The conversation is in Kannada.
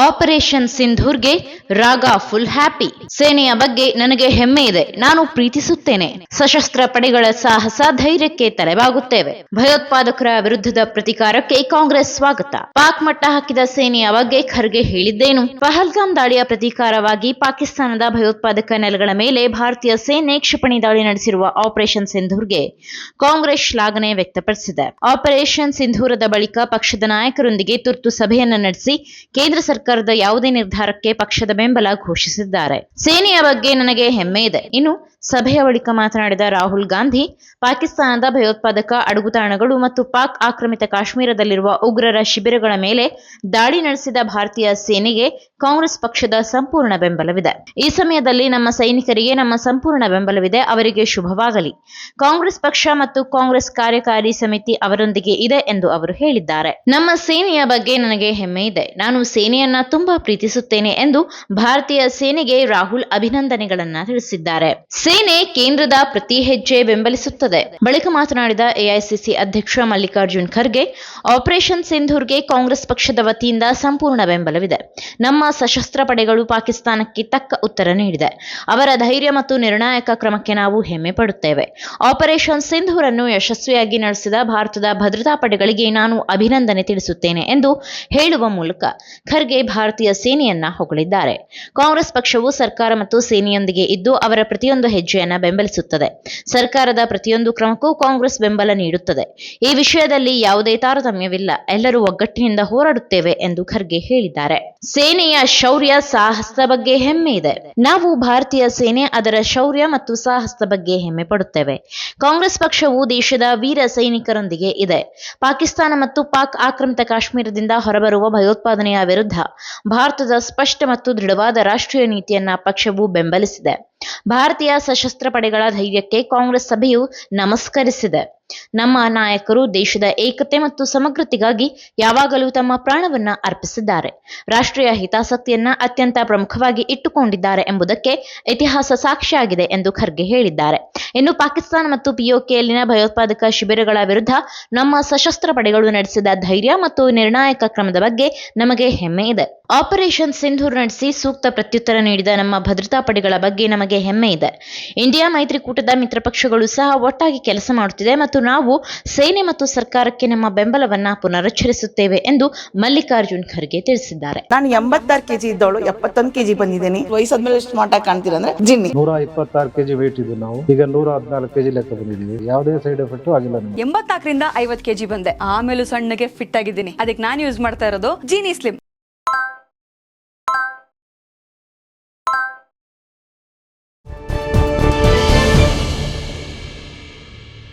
ಆಪರೇಷನ್ ಸಿಂಧೂರ್ಗೆ ರಾಗ ಫುಲ್ ಹ್ಯಾಪಿ. ಸೇನೆಯ ಬಗ್ಗೆ ನನಗೆ ಹೆಮ್ಮೆ ಇದೆ, ನಾನು ಪ್ರೀತಿಸುತ್ತೇನೆ. ಸಶಸ್ತ್ರ ಪಡೆಗಳ ಸಾಹಸ ಧೈರ್ಯಕ್ಕೆ ತಲೆಬಾಗುತ್ತೇವೆ. ಭಯೋತ್ಪಾದಕರ ವಿರುದ್ಧದ ಪ್ರತಿಕಾರಕ್ಕೆ ಕಾಂಗ್ರೆಸ್ ಸ್ವಾಗತ. ಪಾಕ್ ಮಟ್ಟ ಹಾಕಿದ ಸೇನೆಯ ಬಗ್ಗೆ ಖರ್ಗೆ ಹೇಳಿದ್ದೇನು? ಪಹಲ್ಗಾಮ್ ದಾಳಿಯ ಪ್ರತೀಕಾರವಾಗಿ ಪಾಕಿಸ್ತಾನದ ಭಯೋತ್ಪಾದಕ ನೆಲೆಗಳ ಮೇಲೆ ಭಾರತೀಯ ಸೇನೆ ಕ್ಷಿಪಣಿ ದಾಳಿ ನಡೆಸಿರುವ ಆಪರೇಷನ್ ಸಿಂಧೂರ್ಗೆ ಕಾಂಗ್ರೆಸ್ ಶ್ಲಾಘನೆ ವ್ಯಕ್ತಪಡಿಸಿದೆ. ಆಪರೇಷನ್ ಸಿಂಧೂರದ ಬಳಿಕ ಪಕ್ಷದ ನಾಯಕರೊಂದಿಗೆ ತುರ್ತು ಸಭೆಯನ್ನು ನಡೆಸಿ ಕೇಂದ್ರ ಸರ್ಕಾರದ ಯಾವುದೇ ನಿರ್ಧಾರಕ್ಕೆ ಪಕ್ಷದ ಬೆಂಬಲ ಘೋಷಿಸಿದ್ದಾರೆ. ಸೇನೆಯ ಬಗ್ಗೆ ನನಗೆ ಹೆಮ್ಮೆ ಇದೆ. ಇನ್ನು ಸಭೆಯ ಬಳಿಕ ಮಾತನಾಡಿದ ರಾಹುಲ್ ಗಾಂಧಿ, ಪಾಕಿಸ್ತಾನದ ಭಯೋತ್ಪಾದಕ ಅಡಗುತಾಣಗಳು ಮತ್ತು ಪಾಕ್ ಆಕ್ರಮಿತ ಕಾಶ್ಮೀರದಲ್ಲಿರುವ ಉಗ್ರರ ಶಿಬಿರಗಳ ಮೇಲೆ ದಾಳಿ ನಡೆಸಿದ ಭಾರತೀಯ ಸೇನೆಗೆ ಕಾಂಗ್ರೆಸ್ ಪಕ್ಷದ ಸಂಪೂರ್ಣ ಬೆಂಬಲವಿದೆ. ಈ ಸಮಯದಲ್ಲಿ ನಮ್ಮ ಸೈನಿಕರಿಗೆ ನಮ್ಮ ಸಂಪೂರ್ಣ ಬೆಂಬಲವಿದೆ, ಅವರಿಗೆ ಶುಭವಾಗಲಿ. ಕಾಂಗ್ರೆಸ್ ಪಕ್ಷ ಮತ್ತು ಕಾಂಗ್ರೆಸ್ ಕಾರ್ಯಕಾರಿ ಸಮಿತಿ ಅವರೊಂದಿಗೆ ಇದೆ ಎಂದು ಅವರು ಹೇಳಿದ್ದಾರೆ. ನಮ್ಮ ಸೇನೆಯ ಬಗ್ಗೆ ನನಗೆ ಹೆಮ್ಮೆ ಇದೆ, ನಾನು ಸೇನೆಯನ್ನ ತುಂಬಾ ಪ್ರೀತಿಸುತ್ತೇನೆ ಎಂದು ಭಾರತೀಯ ಸೇನೆಗೆ ರಾಹುಲ್ ಅಭಿನಂದನೆಗಳನ್ನ ತಿಳಿಸಿದ್ದಾರೆ. ಸೇನೆ ಕೇಂದ್ರದ ಪ್ರತಿ ಹೆಜ್ಜೆ ಬೆಂಬಲಿಸುತ್ತದೆ. ಬಳಿಕ ಮಾತನಾಡಿದ ಎಐಸಿಸಿ ಅಧ್ಯಕ್ಷ ಮಲ್ಲಿಕಾರ್ಜುನ್ ಖರ್ಗೆ, ಆಪರೇಷನ್ ಸಿಂಧೂರ್ಗೆ ಕಾಂಗ್ರೆಸ್ ಪಕ್ಷದ ವತಿಯಿಂದ ಸಂಪೂರ್ಣ ಬೆಂಬಲವಿದೆ. ನಮ್ಮ ಸಶಸ್ತ್ರ ಪಡೆಗಳು ಪಾಕಿಸ್ತಾನಕ್ಕೆ ತಕ್ಕ ಉತ್ತರ ನೀಡಿದೆ. ಅವರ ಧೈರ್ಯ ಮತ್ತು ನಿರ್ಣಾಯಕ ಕ್ರಮಕ್ಕೆ ನಾವು ಹೆಮ್ಮೆ ಪಡುತ್ತೇವೆ. ಆಪರೇಷನ್ ಸಿಂಧೂರ್ ಅನ್ನು ಯಶಸ್ವಿಯಾಗಿ ನಡೆಸಿದ ಭಾರತದ ಭದ್ರತಾ ಪಡೆಗಳಿಗೆ ನಾನು ಅಭಿನಂದನೆ ತಿಳಿಸುತ್ತೇನೆ ಎಂದು ಹೇಳುವ ಮೂಲಕ ಖರ್ಗೆ ಭಾರತೀಯ ಸೇನೆಯನ್ನ ಹೊಗಳಿದ್ದಾರೆ. ಕಾಂಗ್ರೆಸ್ ಪಕ್ಷವು ಸರ್ಕಾರ ಮತ್ತು ಸೇನೆಯೊಂದಿಗೆ ಇದ್ದು ಅವರ ಪ್ರತಿಯೊಂದು ಹೆಜ್ಜೆಯನ್ನ ಬೆಂಬಲಿಸುತ್ತದೆ. ಸರ್ಕಾರದ ಪ್ರತಿಯೊಂದು ಕ್ರಮಕ್ಕೂ ಕಾಂಗ್ರೆಸ್ ಬೆಂಬಲ ನೀಡುತ್ತದೆ. ಈ ವಿಷಯದಲ್ಲಿ ಯಾವುದೇ ತಾರತಮ್ಯವಿಲ್ಲ, ಎಲ್ಲರೂ ಒಗ್ಗಟ್ಟಿನಿಂದ ಹೋರಾಡುತ್ತೇವೆ ಎಂದು ಖರ್ಗೆ ಹೇಳಿದ್ದಾರೆ. ಸೇನೆಯ ಶೌರ್ಯ ಸಾಹಸದ ಬಗ್ಗೆ ಹೆಮ್ಮೆ ಇದೆ. ನಾವು ಭಾರತೀಯ ಸೇನೆ ಅದರ ಶೌರ್ಯ ಮತ್ತು ಸಾಹಸದ ಬಗ್ಗೆ ಹೆಮ್ಮೆ ಪಡುತ್ತೇವೆ. ಕಾಂಗ್ರೆಸ್ ಪಕ್ಷವು ದೇಶದ ವೀರ ಸೈನಿಕರೊಂದಿಗೆ ಇದೆ. ಪಾಕಿಸ್ತಾನ ಮತ್ತು ಪಾಕ್ ಆಕ್ರಮಿತ ಕಾಶ್ಮೀರದಿಂದ ಹೊರಬರುವ ಭಯೋತ್ಪಾದನೆಯ ವಿರುದ್ಧ ಭಾರತದ ಸ್ಪಷ್ಟ ಮತ್ತು ದೃಢವಾದ ರಾಷ್ಟ್ರೀಯ ನೀತಿಯನ್ನ ಪಕ್ಷವು ಬೆಂಬಲಿಸಿದೆ. ಭಾರತೀಯ ಸಶಸ್ತ್ರ ಪಡೆಗಳ ಧೈರ್ಯಕ್ಕೆ ಕಾಂಗ್ರೆಸ್ ಸಭೆಯು ನಮಸ್ಕರಿಸಿದೆ. ನಮ್ಮ ನಾಯಕರು ದೇಶದ ಏಕತೆ ಮತ್ತು ಸಮಗ್ರತೆಗಾಗಿ ಯಾವಾಗಲೂ ತಮ್ಮ ಪ್ರಾಣವನ್ನ ಅರ್ಪಿಸಿದ್ದಾರೆ. ರಾಷ್ಟ್ರೀಯ ಹಿತಾಸಕ್ತಿಯನ್ನ ಅತ್ಯಂತ ಪ್ರಮುಖವಾಗಿ ಇಟ್ಟುಕೊಂಡಿದ್ದಾರೆ ಎಂಬುದಕ್ಕೆ ಇತಿಹಾಸ ಸಾಕ್ಷಿಯಾಗಿದೆ ಎಂದು ಖರ್ಗೆ ಹೇಳಿದ್ದಾರೆ. ಇನ್ನು ಪಾಕಿಸ್ತಾನ ಮತ್ತು ಪಿಒಕೆಯಲ್ಲಿನ ಭಯೋತ್ಪಾದಕ ಶಿಬಿರಗಳ ವಿರುದ್ಧ ನಮ್ಮ ಸಶಸ್ತ್ರ ಪಡೆಗಳು ನಡೆಸಿದ ಧೈರ್ಯ ಮತ್ತು ನಿರ್ಣಾಯಕ ಕ್ರಮದ ಬಗ್ಗೆ ನಮಗೆ ಹೆಮ್ಮೆ ಇದೆ. ಆಪರೇಷನ್ ಸಿಂಧೂರ್ ನಡೆಸಿ ಸೂಕ್ತ ಪ್ರತ್ಯುತ್ತರ ನೀಡಿದ ನಮ್ಮ ಭದ್ರತಾ ಪಡೆಗಳ ಬಗ್ಗೆ ನಮಗೆ ಹೆಮ್ಮೆ ಇದೆ. ಇಂಡಿಯಾ ಮೈತ್ರಿಕೂಟದ ಮಿತ್ರ ಪಕ್ಷಗಳು ಸಹ ಒಟ್ಟಾಗಿ ಕೆಲಸ ಮಾಡುತ್ತಿದೆ ಮತ್ತು ನಾವು ಸೇನೆ ಮತ್ತು ಸರ್ಕಾರಕ್ಕೆ ನಮ್ಮ ಬೆಂಬಲವನ್ನ ಪುನರುಚ್ಚರಿಸುತ್ತೇವೆ ಎಂದು ಮಲ್ಲಿಕಾರ್ಜುನ್ ಖರ್ಗೆ ತಿಳಿಸಿದ್ದಾರೆ. ನಾನು 86 ಕೆಜಿ ಇದ್ದವಳು 71 ಕೆಜಿ ಬಂದಿದ್ದೇನೆ. ವಯಸ್ಸಾದ್ಮೇಲೆ ಸ್ಮಾರ್ಟ್ ಆಗಿ ಕಾಣ್ತೀರಾ ಅಂದ್ರೆ ಜಿನ್ನಿ. 126 ಕೆಜಿ ವೇಟ್ ಇದೆ. ನಾವು ಈಗ 114 ಕೆಜಿ ಲೆಕ್ಕ ಬಂದಿದ್ದೀವಿ. ಯಾವುದೇ ಸೈಡ್ ಎಫೆಕ್ಟ್ ಆಗಿಲ್ಲ. 84 ರಿಂದ 50 ಕೆಜಿ ಬಂದೆ. ಆಮೇಲೆ ಸಣ್ಣಗೆ ಫಿಟ್ ಆಗಿದ್ದೀನಿ. ಅದಕ್ಕೆ ನಾನು ಯೂಸ್ ಮಾಡ್ತಾ ಇರೋದು ಜೀನಿ ಸ್ಲಿಮ್.